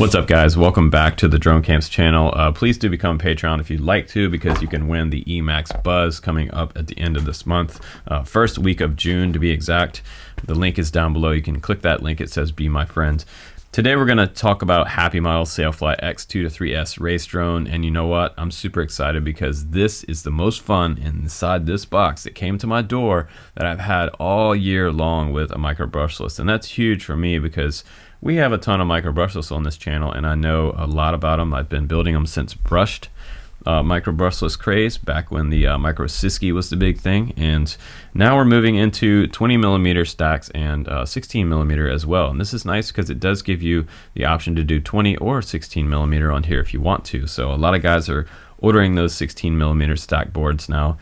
What's up, guys? Welcome back to the Drone Camps channel. Please do become a Patreon if you'd like to, because you can win the Emax Buzz coming up at the end of this month, first week of June to be exact. The link is down below. You can click that link. It says "Be My Friend." Today we're going to talk about Happymodel Sailfly-X 2-3S race drone, and you know what? I'm super excited because this is the most fun inside this box that came to my door that I've had all year long with a micro brushless, and that's huge for me because we have a ton of micro brushless on this channel, and I know a lot about them. I've been building them since brushed micro brushless craze, back when the micro Siski was the big thing, and now we're moving into 20mm stacks and 16mm as well. And this is nice because it does give you the option to do 20 or 16mm on here if you want to. So a lot of guys are ordering those 16mm stack boards now.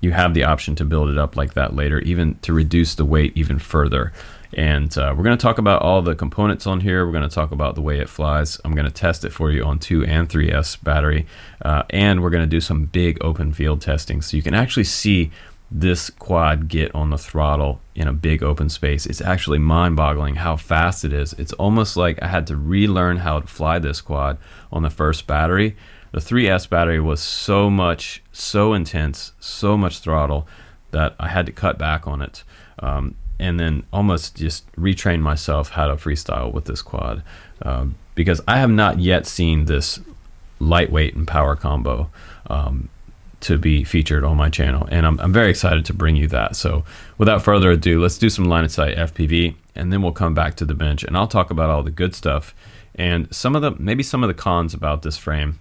You have the option to build it up like that later, even to reduce the weight even further. And we're going to talk about all the components on here. We're going to talk about the way it flies. I'm going to test it for you on 2 and 3S battery, and we're going to do some big open field testing so you can actually see this quad get on the throttle in a big open space. It's actually mind-boggling how fast it is. It's almost like I had to relearn how to fly this quad on the first battery. The 3S battery was so intense, so much throttle that I had to cut back on it. And then almost just retrain myself how to freestyle with this quad, because I have not yet seen this lightweight and power combo to be featured on my channel, and I'm very excited to bring you that. So without further ado, let's do some line of sight FPV, and then we'll come back to the bench and I'll talk about all the good stuff and maybe some of the cons about this frame.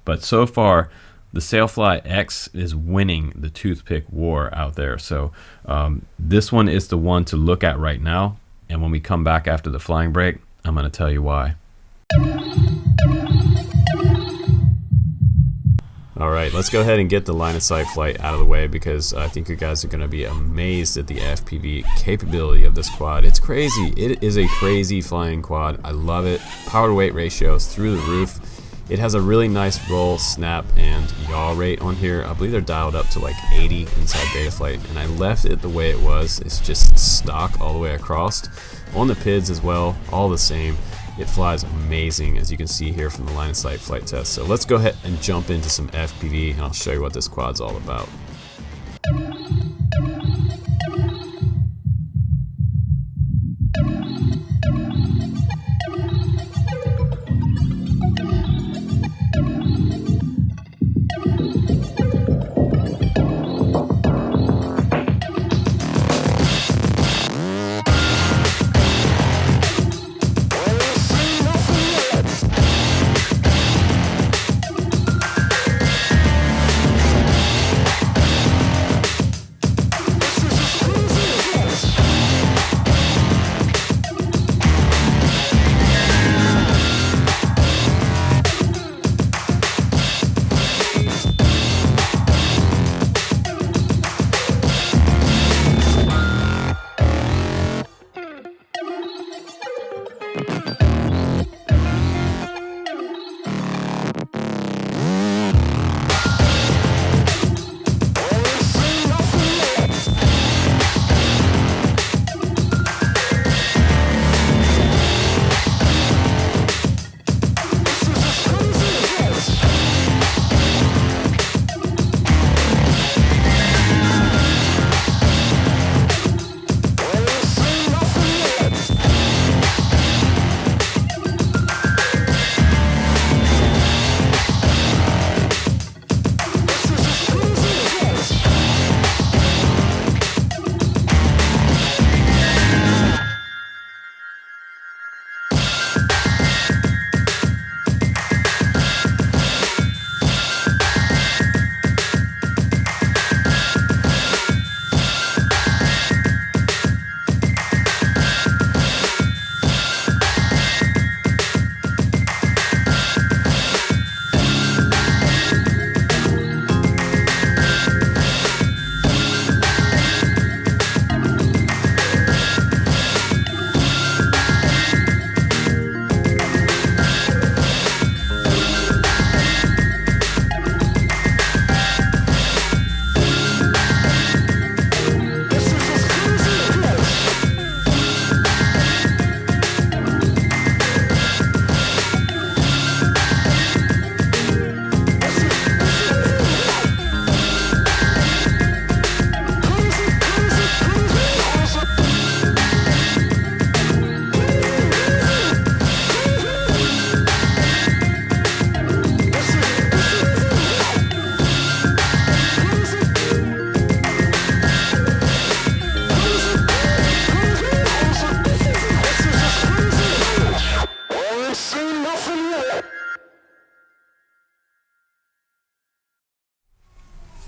But so far, the Sailfly-X is winning the toothpick war out there. So this one is the one to look at right now. And when we come back after the flying break, I'm going to tell you why. All right, let's go ahead and get the line of sight flight out of the way, because I think you guys are going to be amazed at the FPV capability of this quad. It's crazy. It is a crazy flying quad. I love it. Power to weight ratio is through the roof. It has a really nice roll, snap, and yaw rate on here. I believe they're dialed up to like 80 inside Betaflight, and I left it the way it was. It's just stock all the way across. On the PIDs as well, all the same. It flies amazing, as you can see here from the line of sight flight test. So let's go ahead and jump into some FPV, and I'll show you what this quad's all about.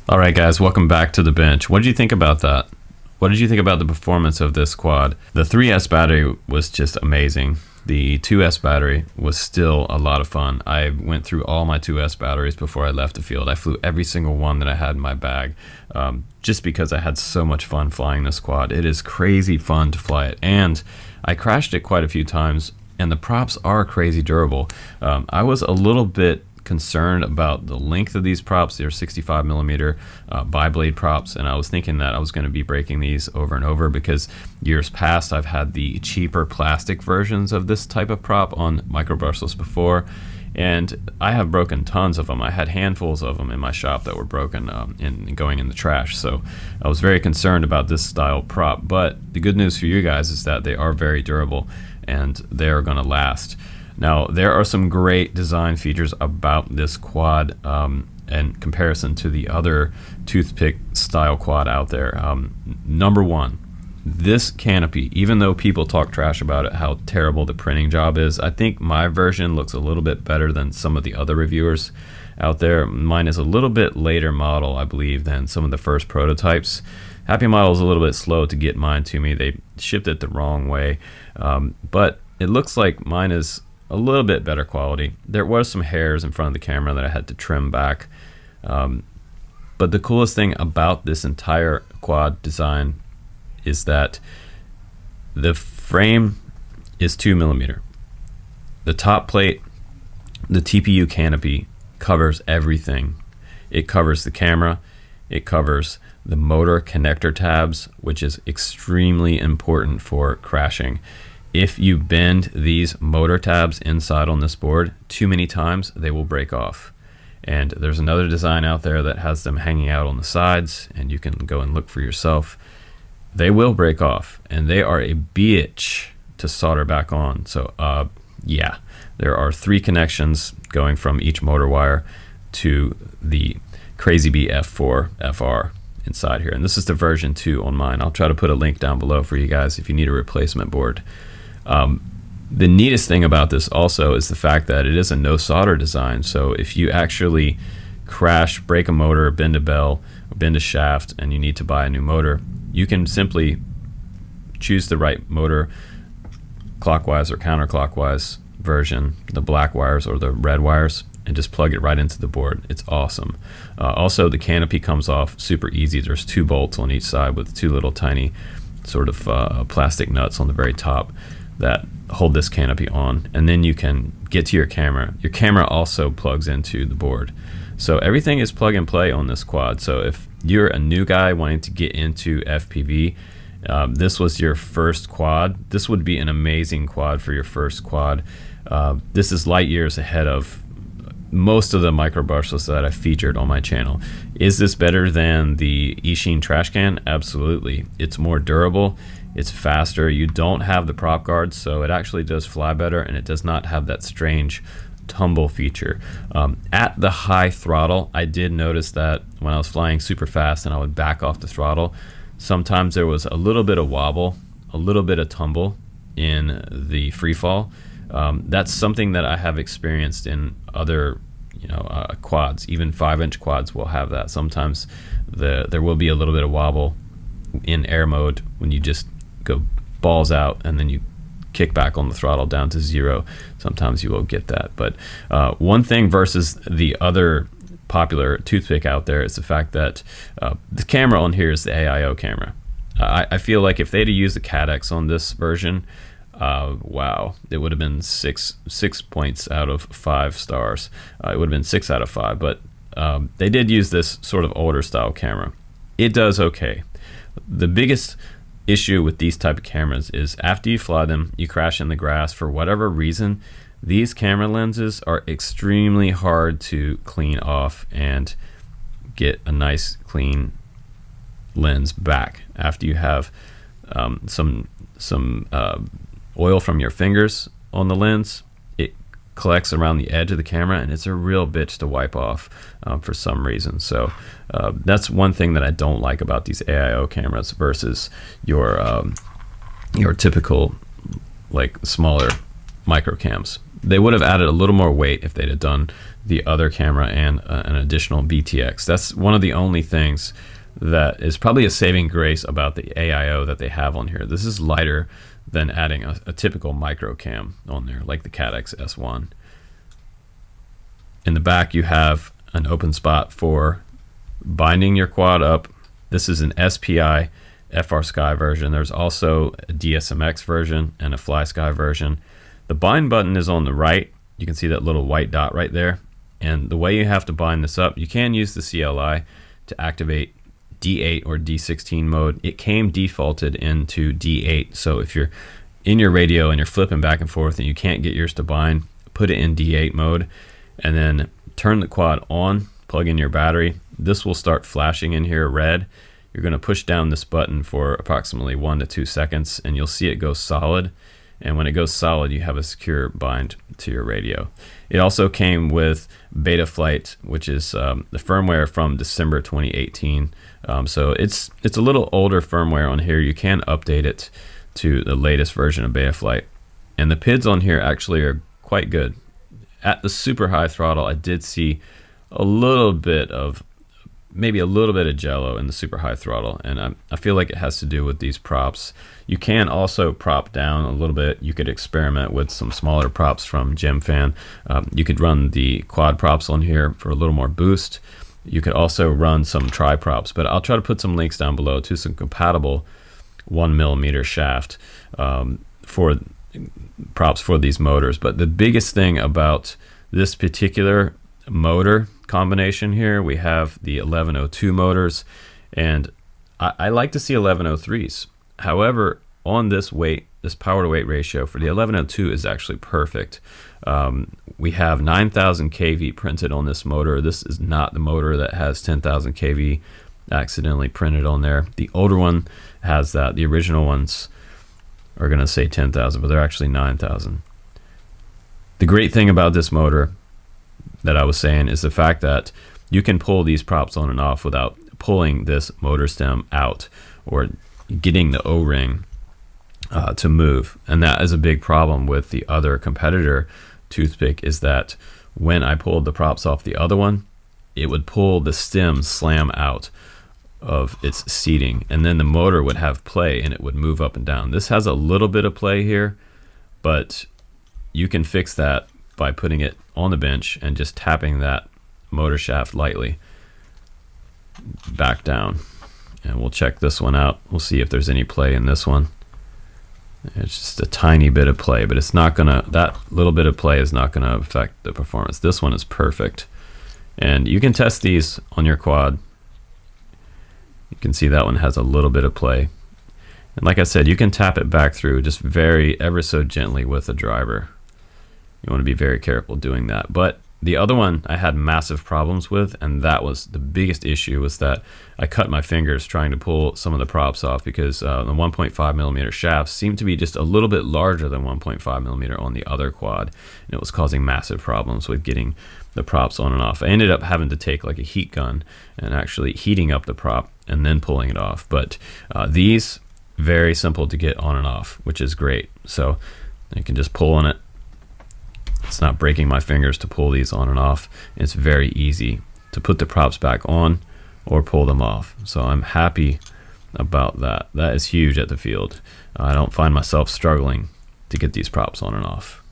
All right, guys, welcome back to the bench. What did you think about that? What did you think about the performance of this quad? The 3S battery was just amazing. The 2S battery was still a lot of fun. I went through all my 2S batteries before I left the field. I flew every single one that I had in my bag, just because I had so much fun flying this quad. It is crazy fun to fly it, and I crashed it quite a few times, and the props are crazy durable. I was a little bit concerned about the length of these props. They're 65 millimeter bi-blade props, and I was thinking that I was going to be breaking these over and over, because years past I've had the cheaper plastic versions of this type of prop on micro brushless before, and I have broken tons of them. I had handfuls of them in my shop that were broken and going in the trash, so I was very concerned about this style prop. But the good news for you guys is that they are very durable and they are going to last. Now, there are some great design features about this quad in comparison to the other Toothpick style quad out there. Number one, this canopy, even though people talk trash about it, how terrible the printing job is, I think my version looks a little bit better than some of the other reviewers out there. Mine is a little bit later model, I believe, than some of the first prototypes. Happymodel is a little bit slow to get mine to me. They shipped it the wrong way, but it looks like mine is a little bit better quality. There was some hairs in front of the camera that I had to trim back, but the coolest thing about this entire quad design is that the frame is 2 millimeter. The top plate, the TPU canopy, covers everything. It covers the camera, it covers the motor connector tabs, which is extremely important for crashing. If you bend these motor tabs inside on this board too many times, they will break off. And there's another design out there that has them hanging out on the sides, and you can go and look for yourself. They will break off, and they are a bitch to solder back on. So yeah, there are 3 connections going from each motor wire to the Crazy Bee F4 FR inside here. And this is the version 2 on mine. I'll try to put a link down below for you guys if you need a replacement board. The neatest thing about this also is the fact that it is a no solder design. So if you actually crash, break a motor, bend a bell, bend a shaft, and you need to buy a new motor, you can simply choose the right motor, clockwise or counterclockwise version, the black wires or the red wires, and just plug it right into the board. It's awesome. Also, the canopy comes off super easy. There's 2 bolts on each side with 2 little tiny sort of plastic nuts on the very top that hold this canopy on, and then you can get to your camera. Your camera also plugs into the board, so everything is plug and play on this quad. So if you're a new guy wanting to get into FPV, this was your first quad, this would be an amazing quad for your first quad. This is light years ahead of most of the micro brushless that I featured on my channel. Is this better than the Eachine trash can? Absolutely. It's more durable, it's faster, you don't have the prop guards, so it actually does fly better, and it does not have that strange tumble feature. At the high throttle, I did notice that when I was flying super fast and I would back off the throttle, sometimes there was a little bit of wobble, a little bit of tumble in the free fall. That's something that I have experienced in other quads. Even 5-inch quads will have that. Sometimes there will be a little bit of wobble in air mode when you just go balls out and then you kick back on the throttle down to 0. Sometimes you will get that. But one thing versus the other popular Toothpick out there is the fact that the camera on here is the AIO camera. I feel like if they'd have used the CADX on this version, wow, it would have been 6 points out of 5 stars. It would have been 6 out of 5, but they did use this sort of older style camera. It does okay. The biggest issue with these type of cameras is after you fly them, you crash in the grass for whatever reason, these camera lenses are extremely hard to clean off and get a nice clean lens back after you have some oil from your fingers on the lens. It collects around the edge of the camera, and it's a real bitch to wipe off for some reason. So that's one thing that I don't like about these AIO cameras versus your typical like smaller micro cams. They would have added a little more weight if they'd have done the other camera and an additional BTX. That's one of the only things that is probably a saving grace about the AIO that they have on here. This is lighter than adding a typical micro cam on there, like the Cadex S1. In the back, you have an open spot for binding your quad up. This is an SPI FR Sky version. There's also a DSMX version and a Fly Sky version. The bind button is on the right. You can see that little white dot right there. And the way you have to bind this up, you can use the CLI to activate D8 or D16 mode. It came defaulted into D8. So if you're in your radio and you're flipping back and forth and you can't get yours to bind, put it in D8 mode and then turn the quad on, plug in your battery. This will start flashing in here red. You're going to push down this button for approximately 1 to 2 seconds and you'll see it go solid. And when it goes solid, you have a secure bind to your radio. It also came with Betaflight, which is the firmware from December 2018. So it's a little older firmware on here. You can update it to the latest version of Betaflight. And the PIDs on here actually are quite good. At the super high throttle, I did see maybe a little bit of jello in the super high throttle, and I feel like it has to do with these props. You can also prop down a little bit. You could experiment with some smaller props from GemFan. You could run the quad props on here for a little more boost. You could also run some tri props, but I'll try to put some links down below to some compatible 1mm shaft for props for these motors. But the biggest thing about this particular motor combination here, we have the 1102 motors, and I like to see 1103s. However, on this power to weight ratio for the 1102 is actually perfect. We have 9,000 kV printed on this motor. This is not the motor that has 10,000 kV accidentally printed on there. The older one has that. The original ones are going to say 10,000, but they're actually 9,000. The great thing about this motor that I was saying is the fact that you can pull these props on and off without pulling this motor stem out or getting the O-ring to move. And that is a big problem with the other competitor Toothpick, is that when I pulled the props off the other one, it would pull the stem slam out of its seating, and then the motor would have play and it would move up and down. This has a little bit of play here, but you can fix that by putting it on the bench and just tapping that motor shaft lightly back down. And we'll check this one out. We'll see if there's any play in this one. It's just a tiny bit of play, but it's not gonna, that little bit of play is not gonna affect the performance. This one is perfect. And you can test these on your quad. You can see that one has a little bit of play. And like I said, you can tap it back through just ever so gently with a driver. You want to be very careful doing that. But the other one I had massive problems with, and that was the biggest issue, was that I cut my fingers trying to pull some of the props off because the 1.5mm shafts seemed to be just a little bit larger than 1.5mm on the other quad, and it was causing massive problems with getting the props on and off. I ended up having to take like a heat gun and actually heating up the prop and then pulling it off. But these, very simple to get on and off, which is great. So I can just pull on it. It's not breaking my fingers to pull these on and off. It's very easy to put the props back on or pull them off. So I'm happy about that. That is huge at the field. I don't find myself struggling to get these props on and off.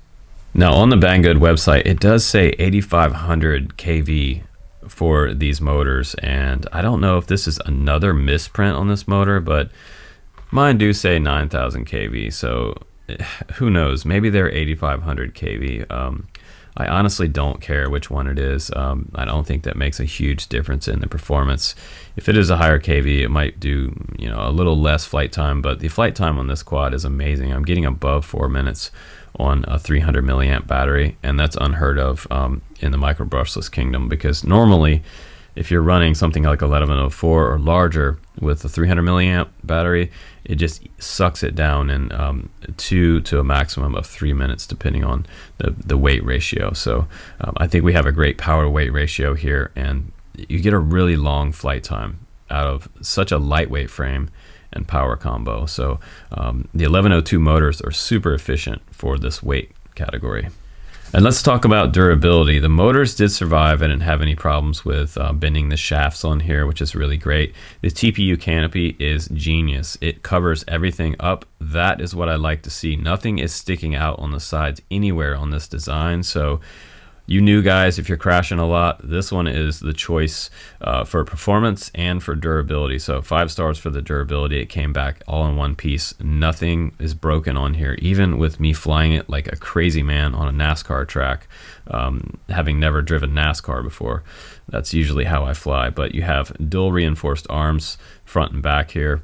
Now on the Banggood website, it does say 8,500 kV for these motors, and I don't know if this is another misprint on this motor, but mine do say 9,000 kV, so who knows, maybe they're 8,500 kV. I honestly don't care which one it is. I don't think that makes a huge difference in the performance. If it is a higher kV, it might do, you know, a little less flight time, but the flight time on this quad is amazing. I'm getting above 4 minutes on a 300 milliamp battery, and that's unheard of in the micro brushless kingdom, because normally if you're running something like 1104 or larger with a 300 milliamp battery, it just sucks it down in 2 to a maximum of 3 minutes, depending on the weight ratio. So I think we have a great power to weight ratio here, and you get a really long flight time out of such a lightweight frame and power combo. So the 1102 motors are super efficient for this weight category. And let's talk about durability. The motors did survive. I didn't have any problems with bending the shafts on here, which is really great. The TPU canopy is genius. It covers everything up. That is what I like to see. Nothing is sticking out on the sides anywhere on this design. So you new guys, if you're crashing a lot, this one is the choice for performance and for durability. So 5 stars for the durability. It came back all in one piece. Nothing is broken on here, even with me flying it like a crazy man on a NASCAR track, having never driven NASCAR before. That's usually how I fly. But you have dual reinforced arms, front and back here.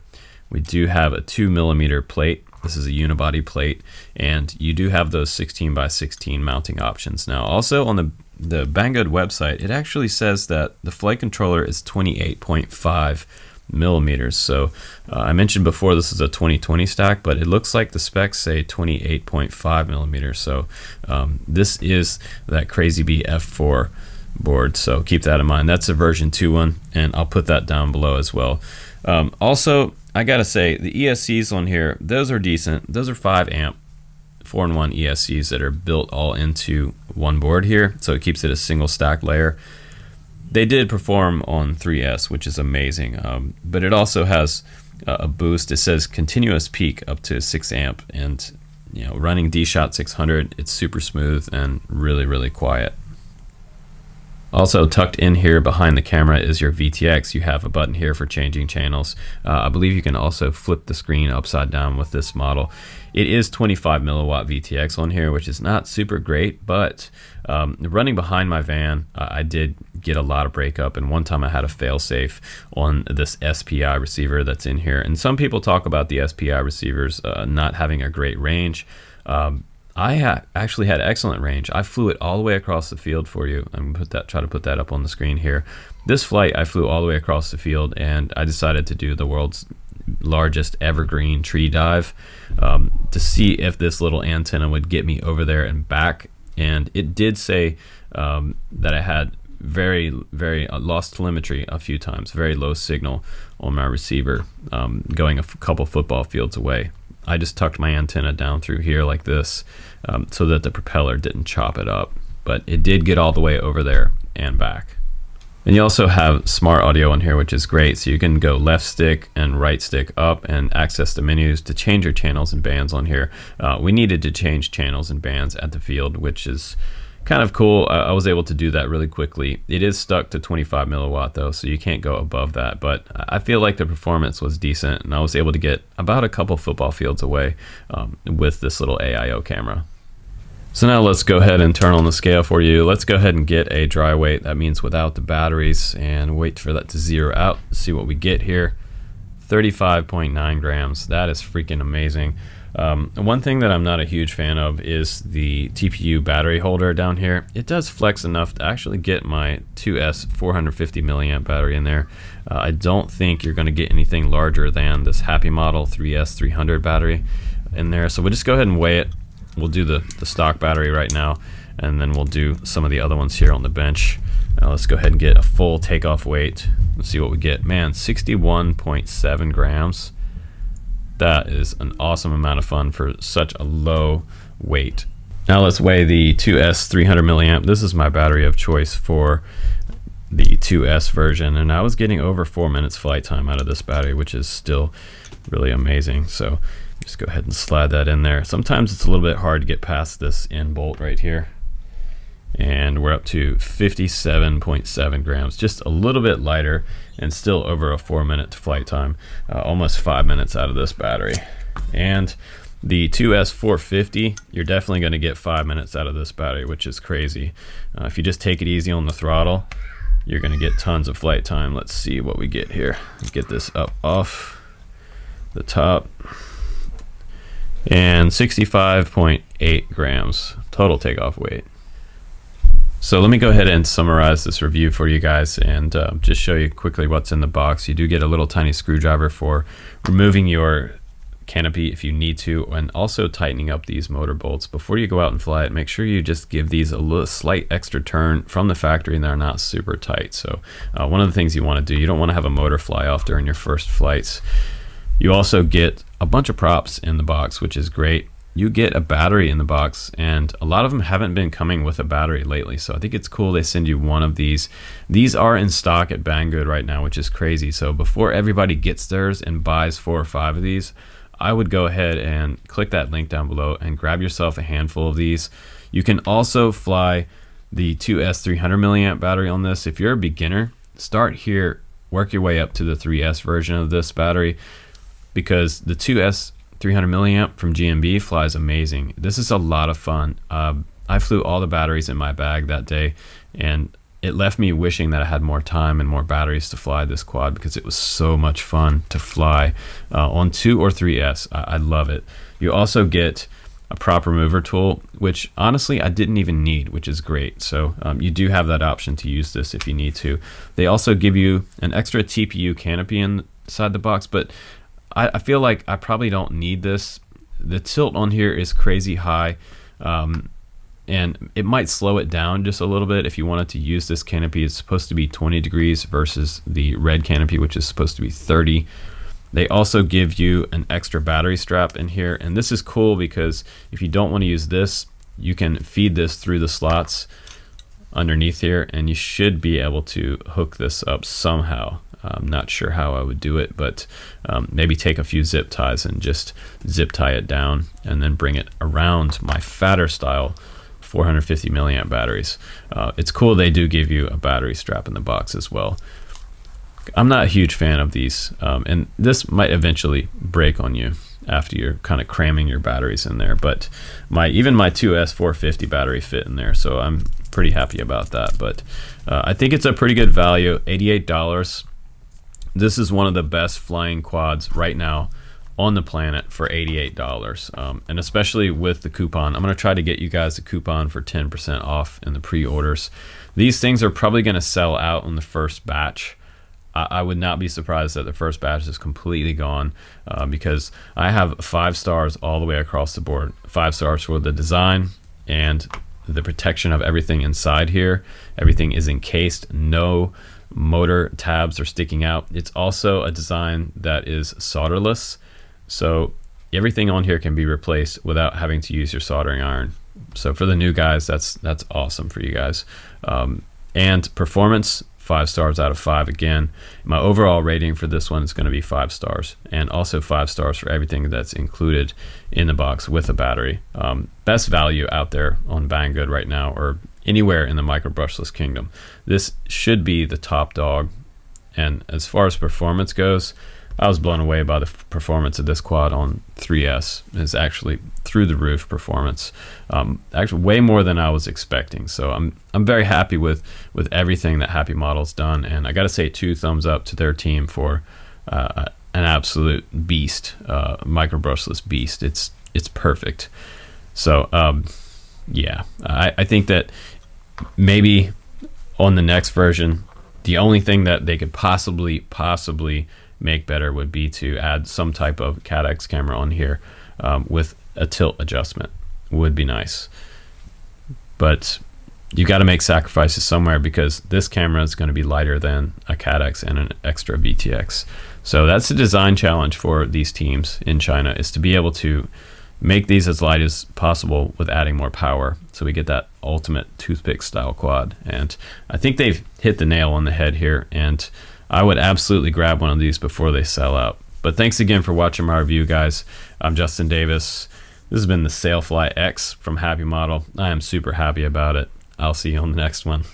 We do have a 2mm plate. This is a unibody plate, and you do have those 16x16 mounting options. Now, also on the Banggood website, it actually says that the flight controller is 28.5 millimeters. So I mentioned before this is a 2020 stack, but it looks like the specs say 28.5 millimeters. So this is that Crazy Bee F4 board. So keep that in mind. That's a version 2 one, and I'll put that down below as well. Also, I gotta say, the ESCs on here, those are decent. Those are 5 amp 4-in-1 ESCs that are built all into one board here, so it keeps it a single stack layer. They did perform on 3S, which is amazing, but it also has a boost. It says continuous peak up to 6 amp, and running D-Shot 600, it's super smooth and really quiet. Also tucked in here behind the camera is your VTX. You have a button here for changing channels. I believe you can also flip the screen upside down with this model. It is 25 milliwatt VTX on here, which is not super great, but running behind my van, I did get a lot of breakup, and one time I had a failsafe on this SPI receiver that's in here. And some people talk about the SPI receivers not having a great range. I actually had excellent range. I flew it all the way across the field for you. I'm gonna try to put that up on the screen here. This flight, I flew all the way across the field, and I decided to do the world's largest evergreen tree dive to see if this little antenna would get me over there and back. And it did say that I had very lost telemetry a few times, very low signal on my receiver going a couple football fields away. I just tucked my antenna down through here like this so that the propeller didn't chop it up, but it did get all the way over there and back. And you also have smart audio on here, which is great. So you can go left stick and right stick up and access the menus to change your channels and bands on here. We needed to change channels and bands at the field, which is kind of cool. I was able to do that really quickly. It is stuck to 25 milliwatt though, so you can't go above that, but I feel like the performance was decent, and I was able to get about a couple football fields away with this little AIO camera. So now let's go ahead and turn on the scale for you. Let's go ahead and get a dry weight. That means without the batteries, and wait for that to zero out. See what we get here. 35.9 grams. That is freaking amazing. One thing that I'm not a huge fan of is the TPU battery holder down here. It does flex enough to actually get my 2S 450 milliamp battery in there. I don't think you're going to get anything larger than this Happymodel 3S 300 battery in there. So we'll just go ahead and weigh it. We'll do the stock battery right now, and then we'll do some of the other ones here on the bench. Now let's go ahead and get a full takeoff weight. Let's see what we get. Man, 61.7 grams. That is an awesome amount of fun for such a low weight. Now let's weigh the 2S 300 milliamp. This is my battery of choice for the 2S version, and I was getting over 4 minutes flight time out of this battery, which is still really amazing. So just go ahead and slide that in there. Sometimes it's a little bit hard to get past this end bolt right here. And we're up to 57.7 grams, just a little bit lighter and still over a 4 minute flight time, almost 5 minutes out of this battery. And the 2S 450, you're definitely going to get 5 minutes out of this battery, which is crazy. If you just take it easy on the throttle, you're going to get tons of flight time. Let's see what we get here. Let's get this up off the top. And 65.8 grams total takeoff weight. So let me go ahead and summarize this review for you guys and just show you quickly what's in the box. You do get a little tiny screwdriver for removing your canopy if you need to, and also tightening up these motor bolts. Before you go out and fly it, make sure you just give these a little slight extra turn from the factory and they're not super tight. So one of the things you want to do, you don't want to have a motor fly off during your first flights. You also get a bunch of props in the box, which is great. you get a battery in the box, and a lot of them haven't been coming with a battery lately, so I think it's cool they send you one of these. These are in stock at Banggood right now, which is crazy. So before everybody gets theirs and buys 4 or 5 of these, I would go ahead and click that link down below and grab yourself a handful of these. You can also fly the 2S 300 milliamp battery on this. If you're a beginner, start here, work your way up to the 3S version of this battery, because the 2S 300 milliamp from GMB flies amazing. This is a lot of fun. I flew all the batteries in my bag that day, and it left me wishing that I had more time and more batteries to fly this quad, because it was so much fun to fly on 2 or 3S. I love it. You also get a prop remover tool, which honestly I didn't even need, which is great. So you do have that option to use this if you need to. They also give you an extra TPU canopy inside the box, but I feel like I probably don't need this. The tilt on here is crazy high, and it might slow it down just a little bit if you wanted to use this canopy. It's supposed to be 20 degrees versus the red canopy, which is supposed to be 30. They also give you an extra battery strap in here, and this is cool because if you don't want to use this, you can feed this through the slots underneath here, and you should be able to hook this up somehow. I'm not sure how I would do it, but maybe take a few zip ties and just zip tie it down and then bring it around my fatter style 450 milliamp batteries. It's cool they do give you a battery strap in the box as well. I'm not a huge fan of these, and this might eventually break on you after you're kind of cramming your batteries in there, but even my 2S 450 battery fit in there, so I'm pretty happy about that. But I think it's a pretty good value, $88. This is one of the best flying quads right now on the planet for $88, and especially with the coupon. I'm going to try to get you guys a coupon for 10% off in the pre-orders. These things are probably going to sell out in the first batch. I would not be surprised that the first batch is completely gone, because I have 5 stars all the way across the board. 5 stars for the design and the protection of everything inside here. Everything is encased, no motor tabs are sticking out. It's also a design that is solderless, so everything on here can be replaced without having to use your soldering iron. So for the new guys, that's awesome for you guys. And performance, 5 stars out of 5 again. My overall rating for this one is going to be 5 stars, and also 5 stars for everything that's included in the box with a battery. Best value out there on Banggood right now, or anywhere in the micro brushless kingdom. This should be the top dog. And as far as performance goes, I was blown away by the performance of this quad on 3S. It's actually through the roof performance, actually way more than I was expecting. So I'm very happy with everything that Happymodel's done, and I got to say 2 thumbs up to their team for an absolute beast, micro brushless beast. It's perfect. So yeah, I think that maybe on the next version, the only thing that they could possibly make better would be to add some type of CADX camera on here with a tilt adjustment. Would be nice, but you got to make sacrifices somewhere, because this camera is going to be lighter than a CADX and an extra VTX. So that's the design challenge for these teams in China, is to be able to make these as light as possible with adding more power, so we get that ultimate toothpick style quad. And I think they've hit the nail on the head here, and I would absolutely grab one of these before they sell out. But thanks again for watching my review, guys. I'm Justin Davis. This has been the Sailfly-X from Happymodel. I am super happy about it. I'll see you on the next one.